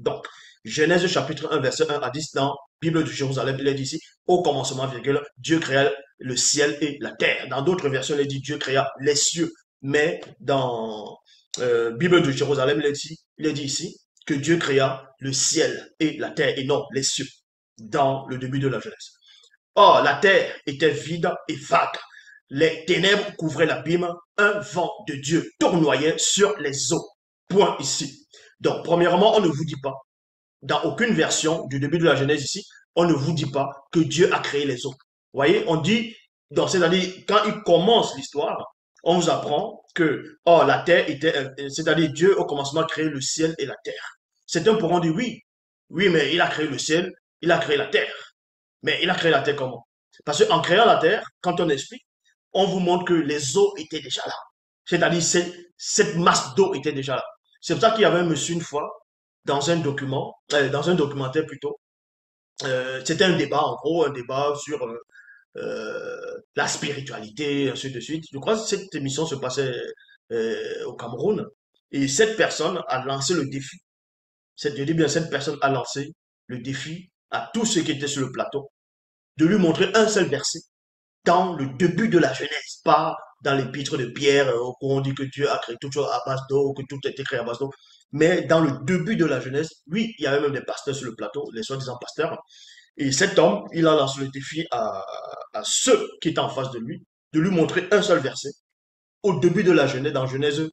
Donc, Genèse chapitre 1, verset 1 à 10, dans Bible de Jérusalem, il est dit ici, au commencement, virgule, Dieu créa le ciel et la terre. Dans d'autres versions, il est dit Dieu créa les cieux. Mais dans Bible de Jérusalem, il est dit ici que Dieu créa le ciel et la terre et non les cieux dans le début de la Genèse. Or, la terre était vide et vague. Les ténèbres couvraient l'abîme. Un vent de Dieu tournoyait sur les eaux. Point ici. Donc, premièrement, on ne vous dit pas, dans aucune version du début de la Genèse ici, on ne vous dit pas que Dieu a créé les eaux. Vous voyez, on dit, c'est-à-dire, quand il commence l'histoire, on vous apprend que, oh, la terre était, c'est-à-dire Dieu au commencement a créé le ciel et la terre. Certains pourront dire oui, oui, mais il a créé le ciel, il a créé la terre. Mais il a créé la terre comment? Parce qu'en créant la terre, quand on explique, on vous montre que les eaux étaient déjà là. C'est-à-dire cette masse d'eau était déjà là. C'est pour ça qu'il y avait un monsieur une fois, dans un document, dans un documentaire plutôt, c'était un débat, en gros, un débat sur la spiritualité, ainsi de suite. Je crois que cette émission se passait au Cameroun. Et cette personne a lancé le défi. Je dis bien, cette personne a lancé le défi à tous ceux qui étaient sur le plateau de lui montrer un seul verset dans le début de la Genèse, pas dans l'épître de Pierre où on dit que Dieu a créé toute chose à base d'eau, que tout a été créé à base d'eau, mais dans le début de la Genèse, oui, il y avait même des pasteurs sur le plateau, les soi-disant pasteurs, et cet homme, il a lancé le défi à ceux qui étaient en face de lui montrer un seul verset au début de la Genèse, dans Genèse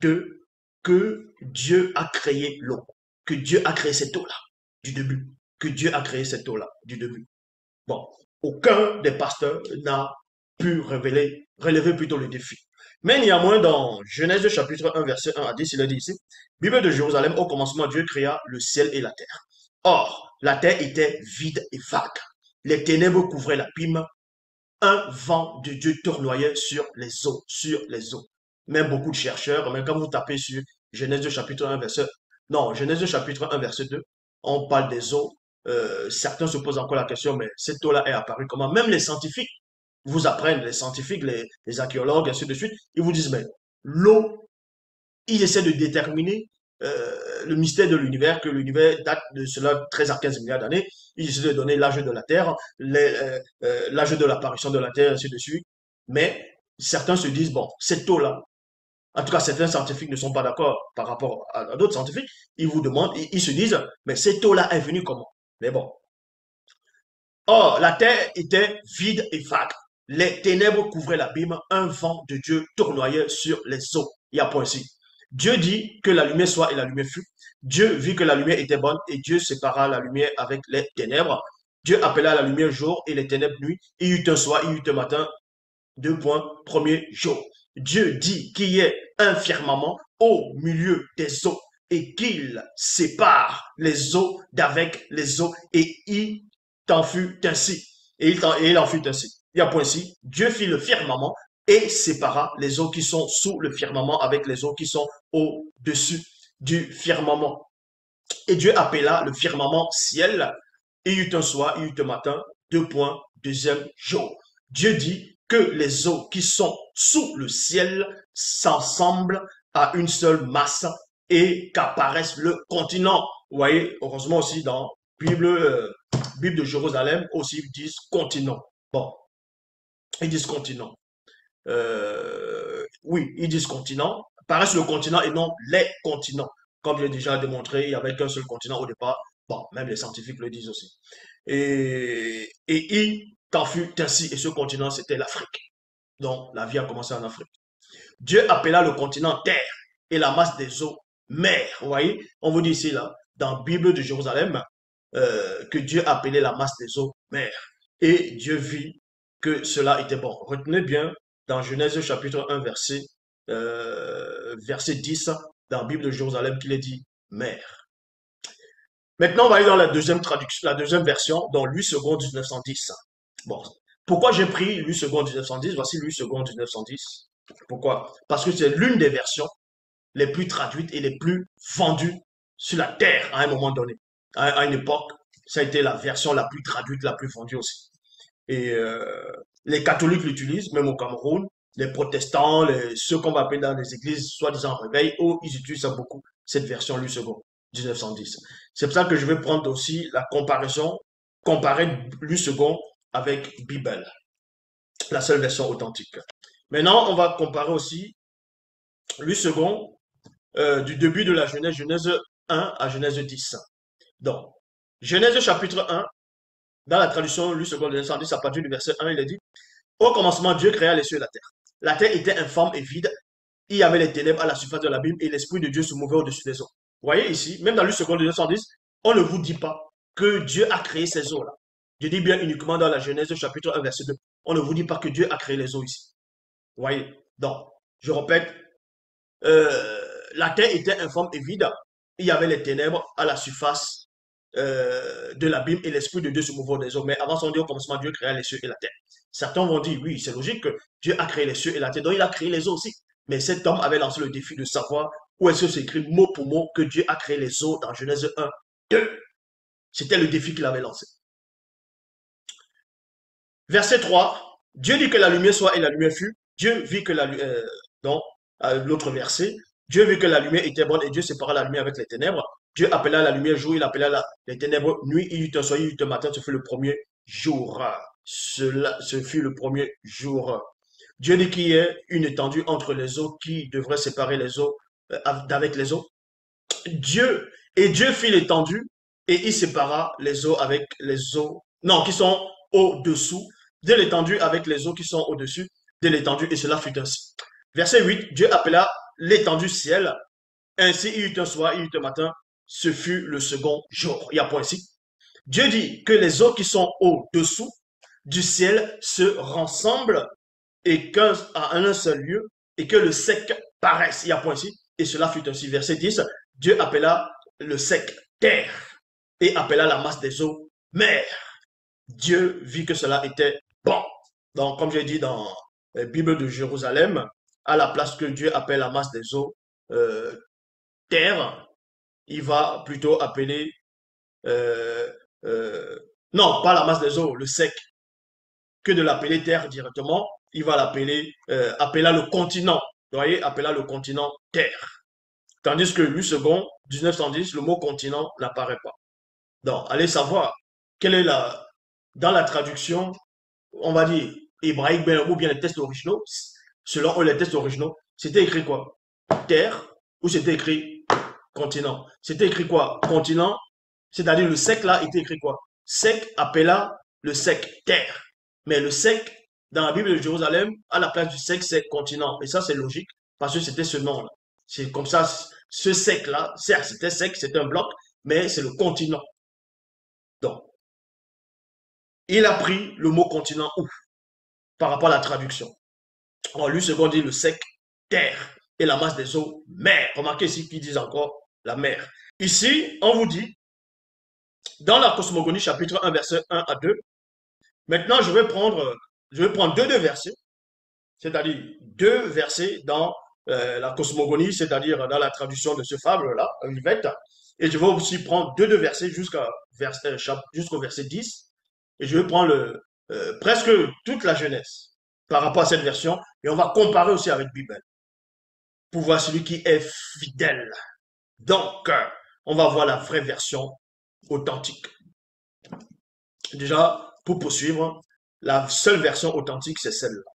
2, que Dieu a créé l'eau, que Dieu a créé cette eau-là du début, que Dieu a créé cette eau-là du début. Bon, aucun des pasteurs n'a pu relever plutôt le défi. Mais néanmoins, dans Genèse chapitre 1, verset 1 à 10, il est dit ici, Bible de Jérusalem, au commencement, Dieu créa le ciel et la terre. Or, la terre était vide et vague. Les ténèbres couvraient l'abîme. Un vent de Dieu tournoyait sur les eaux, sur les eaux. Même beaucoup de chercheurs, même quand vous tapez sur Genèse chapitre 1, verset, non, Genèse chapitre 1, verset 2, on parle des eaux. Certains se posent encore la question, mais cette eau-là est apparue comment? Même les scientifiques vous apprennent, les scientifiques, les archéologues, ainsi de suite, ils vous disent, mais l'eau, ils essaient de déterminer le mystère de l'univers, que l'univers date de cela 13 à 15 milliards d'années. Ils essaient de donner l'âge de la Terre, l'âge de l'apparition de la Terre, ainsi de suite. Mais certains se disent, bon, cette eau-là, en tout cas, certains scientifiques ne sont pas d'accord par rapport à d'autres scientifiques. Ils vous demandent, ils se disent, mais cette eau-là est venue comment? Mais bon. Or, la terre était vide et vague. Les ténèbres couvraient l'abîme. Un vent de Dieu tournoyait sur les eaux. Il y a point ici. Dieu dit que la lumière soit et la lumière fut. Dieu vit que la lumière était bonne et Dieu sépara la lumière avec les ténèbres. Dieu appela la lumière jour et les ténèbres nuit. Il y eut un soir, il y eut un matin. Deux points. Premier jour. Dieu dit qu'il y ait un firmament au milieu des eaux et qu'il sépare les eaux d'avec les eaux et il t'en fut ainsi. Et il en fut ainsi. Il y a point ici. Dieu fit le firmament et sépara les eaux qui sont sous le firmament avec les eaux qui sont au-dessus du firmament. Et Dieu appela le firmament ciel. Il y eut un soir, il y eut un matin. Deux points. Deuxième jour. Dieu dit que les eaux qui sont sous le ciel s'assemblent à une seule masse et qu'apparaisse le continent. Vous voyez, heureusement aussi dans Bible de Jérusalem aussi, ils disent continent. Bon, ils disent continent. Oui, ils disent continent. Paraissent le continent et non les continents. Comme j'ai déjà démontré, il n'y avait qu'un seul continent au départ. Bon, même les scientifiques le disent aussi. Et il t'en fut ainsi. Et ce continent, c'était l'Afrique. Donc, la vie a commencé en Afrique. Dieu appela le continent terre et la masse des eaux mer. Vous voyez, on vous dit ici, là, dans la Bible de Jérusalem, que Dieu appelait la masse des eaux mer. Et Dieu vit que cela était bon. Retenez bien, dans Genèse chapitre 1, verset 10, dans la Bible de Jérusalem, qu'il est dit mer. Maintenant, on va aller dans la deuxième traduction, la deuxième version, dans Louis II 1910. Bon, pourquoi j'ai pris Louis II 1910? Voici Louis II 1910. Pourquoi? Parce que c'est l'une des versions les plus traduites et les plus vendues sur la terre à un moment donné. À une époque, ça a été la version la plus traduite, la plus vendue aussi. Et les catholiques l'utilisent, même au Cameroun. Les protestants, ceux qu'on va appeler dans les églises, soi-disant réveil, ils utilisent ça beaucoup, cette version Louis II. 1910. C'est pour ça que je vais prendre aussi la comparaison, comparer Louis II avec Bible, la seule version authentique. Maintenant, on va comparer aussi Louis II du début de la Genèse, Genèse 1 à Genèse 10. Donc, Genèse chapitre 1, dans la traduction Louis II de 1910, à partir du verset 1, il est dit, au commencement, Dieu créa les cieux et la terre. La terre était informe et vide. Il y avait les ténèbres à la surface de l'abîme et l'Esprit de Dieu se mouvait au-dessus des eaux. Vous voyez ici, même dans le second de 210, on ne vous dit pas que Dieu a créé ces eaux-là. Je dis bien uniquement dans la Genèse chapitre 1, verset 2. On ne vous dit pas que Dieu a créé les eaux ici. Vous voyez? Donc, je répète, la terre était informe et vide. Il y avait les ténèbres à la surface de l'abîme et l'Esprit de Dieu se mouvait des eaux. Mais avant son Dieu, au commencement, Dieu créa les cieux et la terre. Certains vont dire, oui, c'est logique que Dieu a créé les cieux et la terre, donc il a créé les eaux aussi. Mais cet homme avait lancé le défi de savoir où est-ce que c'est écrit mot pour mot que Dieu a créé les eaux dans Genèse 1, 2. C'était le défi qu'il avait lancé. Verset 3, Dieu dit que la lumière soit et la lumière fut. Dieu vit que la lumière, donc, l'autre verset, Dieu vit que la lumière était bonne et Dieu sépara la lumière avec les ténèbres. Dieu appela la lumière jour, il appela les ténèbres nuit, il y eut un soir, il y eut un matin, ce fut le premier jour. Ce fut le premier jour. Dieu dit qu'il y ait une étendue entre les eaux qui devrait séparer les eaux avec les eaux. Dieu fit l'étendue et il sépara les eaux avec les eaux, non, qui sont au-dessous, de l'étendue avec les eaux qui sont au-dessus de l'étendue, et cela fut ainsi. Verset 8, Dieu appela l'étendue ciel, ainsi il y eut un soir, il y eut un matin, ce fut le second jour. Il y a point ici. Dieu dit que les eaux qui sont au-dessous du ciel se rassemblent et qu'à un seul lieu, et que le sec paraisse. Il y a point ici. Et cela fut ainsi. Verset 10, Dieu appela le sec terre et appela la masse des eaux mer. Dieu vit que cela était bon. Donc, comme j'ai dit dans la Bible de Jérusalem, à la place que Dieu appelle la masse des eaux euh, terre, il va plutôt appeler, euh, euh, non, pas la masse des eaux, le sec, que de l'appeler terre directement, il va l'appeler, appeler le continent. Vous voyez, appeler le continent terre. Tandis que lui second, 1910, le mot continent n'apparaît pas. Donc, allez savoir quelle est dans la traduction, on va dire, hébraïque ou bien les textes originaux, selon eux, les textes originaux, c'était écrit quoi? Terre, ou c'était écrit continent? C'était écrit quoi? Continent, c'est-à-dire le sec là était écrit quoi? Sec appela le sec terre. Mais le sec, dans la Bible de Jérusalem, à la place du sec, c'est continent. Et ça, c'est logique, parce que c'était ce nom-là. C'est comme ça, ce sec-là, certes, c'était sec, c'était un bloc, mais c'est le continent. Donc, il a pris le mot continent où par rapport à la traduction. En lui, second dit le sec, terre, et la masse des eaux, mer. Remarquez ici qu'ils disent encore la mer. Ici, on vous dit, dans la cosmogonie, chapitre 1, verset 1 à 2, maintenant, je vais prendre deux versets, c'est-à-dire deux versets dans la cosmogonie, c'est-à-dire dans la traduction de ce fable-là, Rivette, et je vais aussi prendre deux versets jusqu'au verset 10, et je vais prendre presque toute la Genèse par rapport à cette version, et on va comparer aussi avec Bible, pour voir celui qui est fidèle. Donc, on va voir la vraie version authentique. Déjà, pour poursuivre, la seule version authentique, c'est celle-là.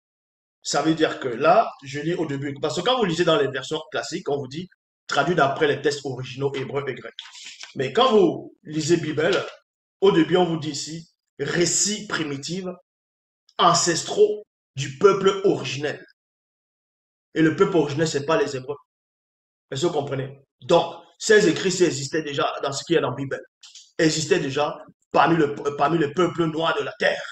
Ça veut dire que là, je lis au début, parce que quand vous lisez dans les versions classiques, on vous dit traduit d'après les textes originaux hébreux et grecs. Mais quand vous lisez Bible, au début, on vous dit ici récits primitifs ancestraux du peuple originel. Et le peuple originel, ce n'est pas les Hébreux. Est-ce que vous comprenez? Donc, ces écrits existaient déjà dans ce qui est dans la Bible, existaient déjà parmi les peuples noirs de la terre.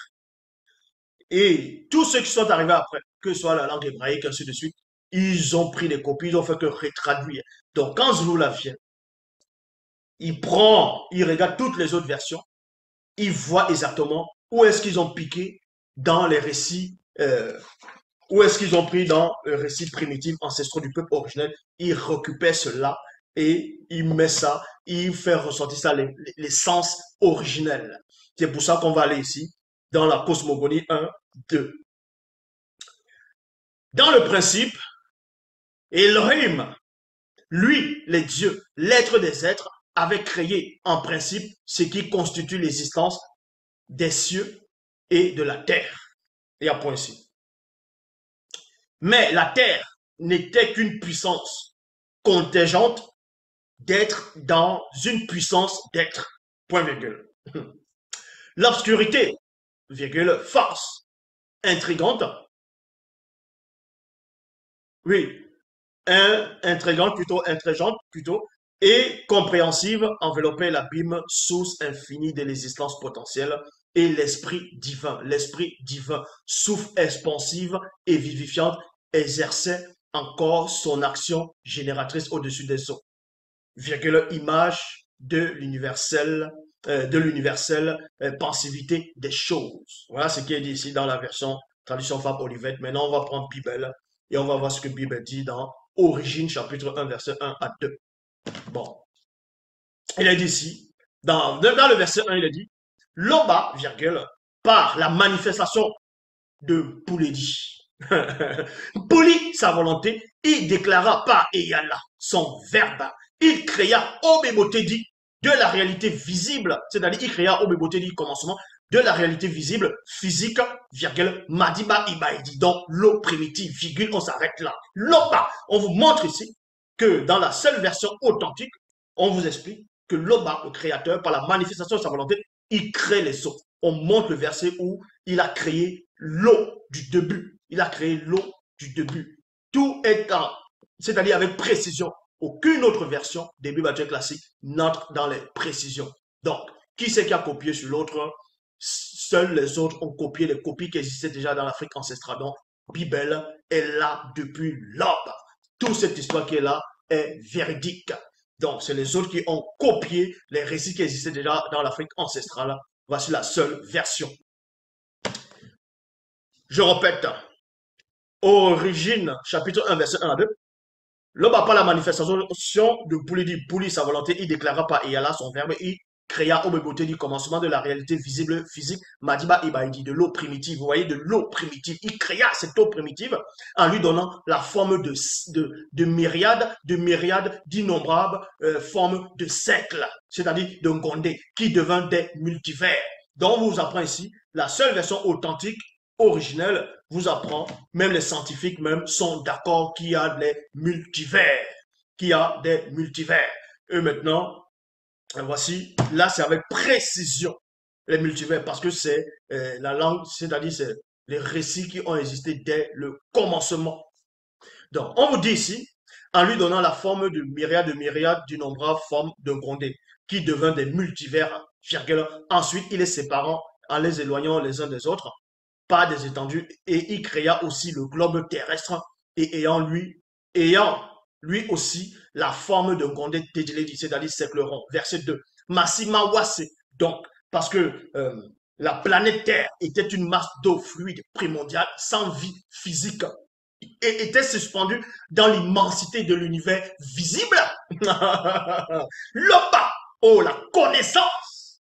Et tous ceux qui sont arrivés après, que ce soit la langue hébraïque, ainsi de suite, ils ont pris des copies, ils ont fait que retraduire. Donc, quand Zouloula vient, il regarde toutes les autres versions, il voit exactement où est-ce qu'ils ont piqué dans les récits, où est-ce qu'ils ont pris dans le récit primitif ancestraux du peuple originel. Il récupère cela et il met ça, il fait ressortir ça, l'essence originelle. C'est pour ça qu'on va aller ici, dans la cosmogonie 1, 2. Dans le principe, Elohim, lui, les dieux, l'être des êtres, avait créé en principe ce qui constitue l'existence des cieux et de la terre. Il y a point ici. Mais la terre n'était qu'une puissance contingente d'être dans une puissance d'être. Point virgule. L'obscurité, virgule, force, intrigante. Oui, intrigante plutôt, et compréhensive enveloppait l'abîme, source infinie de l'existence potentielle, et l'esprit divin, souffle expansive et vivifiante, exerçait encore son action génératrice au-dessus des eaux. Virgule, image de l'universelle pensivité des choses. Voilà ce qui est dit ici dans la version traduction Fab Olivet. Maintenant, on va prendre Bible et on va voir ce que Bible dit dans Origine, chapitre 1, verset 1 à 2. Bon, il est dit ici, dans le verset 1, il est dit, Loba, virgule, par la manifestation de Poulédi. Pouli sa volonté, il déclara par Eyala son verbe. Il créa Obébotedi de la réalité visible, c'est-à-dire il créa Obébotedi commencement de la réalité visible, physique, virgule, Madiba Ibaidi, donc l'eau primitive, virgule, on s'arrête là. Loba, on vous montre ici que dans la seule version authentique, on vous explique que Loba, le créateur, par la manifestation de sa volonté, il crée les eaux. On montre le verset où il a créé l'eau du début. Il a créé l'eau du début. Tout est c'est-à-dire avec précision. Aucune autre version des Bibles classiques n'entre dans les précisions. Donc, qui c'est qui a copié sur l'autre? Seuls les autres ont copié les copies qui existaient déjà dans l'Afrique ancestrale. Donc, Bible est là depuis l'aube. Toute cette histoire qui est là est véridique. Donc, c'est les autres qui ont copié les récits qui existaient déjà dans l'Afrique ancestrale. Voici la seule version. Je répète, Origine, chapitre 1, verset 1 à 2. L'homme par la manifestation de Pouli sa volonté, il déclara par Eyala son verbe, il créa au beauté du commencement de la réalité visible physique, Madiba Ibaidi, de l'eau primitive. Vous voyez, de l'eau primitive. Il créa cette eau primitive en lui donnant la forme de myriades, d'innombrables formes de cercles, c'est-à-dire de gondé, qui devint des multivers. Donc, on vous apprend ici la seule version authentique originelle vous apprend, même les scientifiques même sont d'accord qu'il y a des multivers, qu'il y a des multivers. Et maintenant, voici, là c'est avec précision les multivers parce que c'est la langue, c'est-à-dire c'est les récits qui ont existé dès le commencement. Donc, on vous dit ici, en lui donnant la forme de myriades, d'innombrables formes de grondés, qui devint des multivers, virgule. Ensuite, il les séparant en les éloignant les uns des autres par des étendues, et il créa aussi le globe terrestre, et ayant lui aussi la forme de Gondé Tedjeledi, c'est-à-dire cercle rond. Verset 2. Massima Wase, donc, parce que la planète Terre était une masse d'eau fluide primordiale, sans vie physique, et était suspendue dans l'immensité de l'univers visible. L'Oba, oh la connaissance!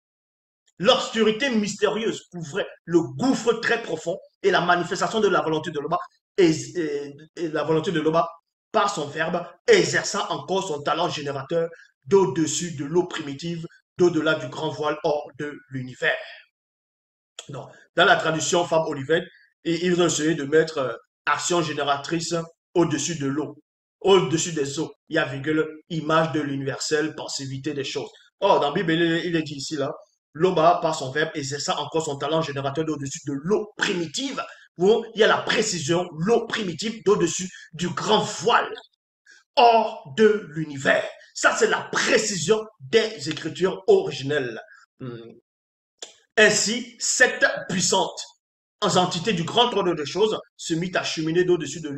L'obscurité mystérieuse couvrait le gouffre très profond et la manifestation de la volonté de l'Oba et la volonté de l'Oba par son verbe exerça encore son talent générateur d'au-dessus de l'eau primitive, d'au-delà du grand voile hors de l'univers. Dans la traduction Fab Olivet, ils ont essayé de mettre action génératrice au-dessus de l'eau, au-dessus des eaux. Il y a virgule, image de l'universel, pensivité des choses. Or, dans la Bible, il est dit ici, là, Loba, par son verbe, exerça encore son talent générateur d'au-dessus de l'eau primitive, où il y a la précision, l'eau primitive d'au-dessus du grand voile, hors de l'univers. Ça, c'est la précision des écritures originelles. Ainsi, cette puissante entité du grand ordre de choses se mit à cheminer d'au-dessus de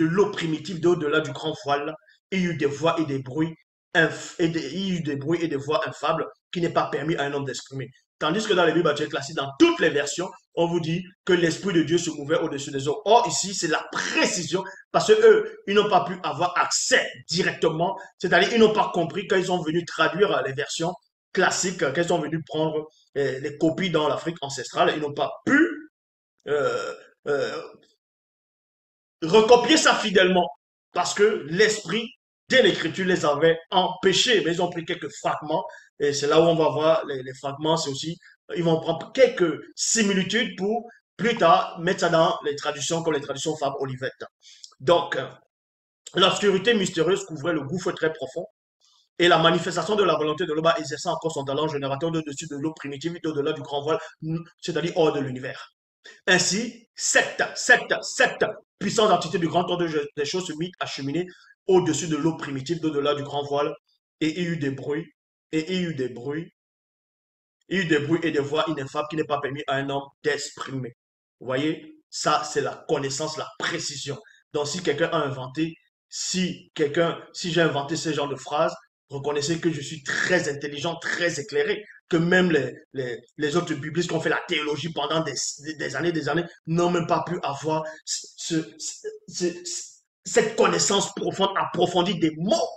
l'eau primitive, d'au-delà du grand voile. Il y eut des voix et des bruits, il y eut des bruits et des voix infables qui n'est pas permis à un homme d'exprimer. Tandis que dans les Bibles classiques, dans toutes les versions, on vous dit que l'Esprit de Dieu se mouvait au-dessus des eaux. Or, ici, c'est la précision, parce que eux, ils n'ont pas pu avoir accès directement, c'est-à-dire ils n'ont pas compris quand ils sont venus traduire les versions classiques, quand ils sont venus prendre les copies dans l'Afrique ancestrale, ils n'ont pas pu euh, euh, recopier ça fidèlement, parce que l'Esprit dès l'écriture, les avait empêchés. Mais ils ont pris quelques fragments. Et c'est là où on va voir les fragments. C'est aussi, ils vont prendre quelques similitudes pour plus tard mettre ça dans les traductions comme les traductions Fabre Olivette. Donc, l'obscurité mystérieuse couvrait le gouffre très profond et la manifestation de la volonté de l'Oba exerçant encore son talent générateur au-dessus de l'eau primitive et au-delà du grand voile, c'est-à-dire hors de l'univers. Ainsi, cette puissante entité du grand ordre des choses se mit à cheminer au-dessus de l'eau primitive, au-delà du grand voile, et il y eut des bruits, et il y eut des bruits, il y eut des bruits et des voix ineffables qui n'est pas permis à un homme d'exprimer. Vous voyez, ça c'est la connaissance, la précision. Donc si quelqu'un a inventé, si j'ai inventé ce genre de phrase, reconnaissez que je suis très intelligent, très éclairé, que même les autres biblistes qui ont fait la théologie pendant des années, n'ont même pas pu avoir cette connaissance profonde, approfondie des mots.